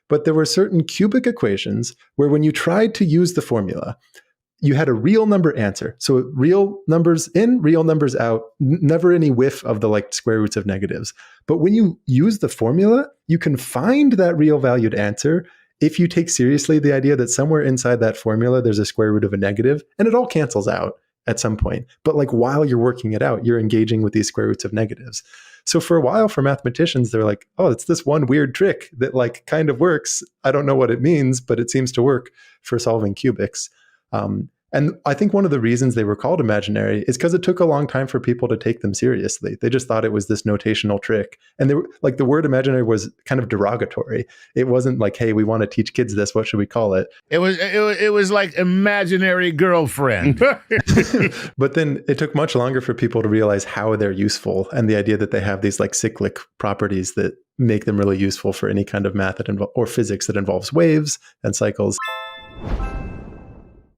But there were certain cubic equations where when you tried to use the formula, you had a real number answer. So real numbers in, real numbers out, never any whiff of the like square roots of negatives. But when you use the formula, you can find that real valued answer if you take seriously the idea that somewhere inside that formula, there's a square root of a negative, and it all cancels out at some point. But like while you're working it out, you're engaging with these square roots of negatives. So for a while, for mathematicians, they're like, oh, it's this one weird trick that like kind of works. I don't know what it means, but it seems to work for solving cubics. And I think one of the reasons they were called imaginary is because it took a long time for people to take them seriously. They just thought it was this notational trick. And they were, like the word imaginary was kind of derogatory. It wasn't like, hey, we want to teach kids this. What should we call it? It was like imaginary girlfriend. But then it took much longer for people to realize how they're useful and the idea that they have these like cyclic properties that make them really useful for any kind of math or physics that involves waves and cycles.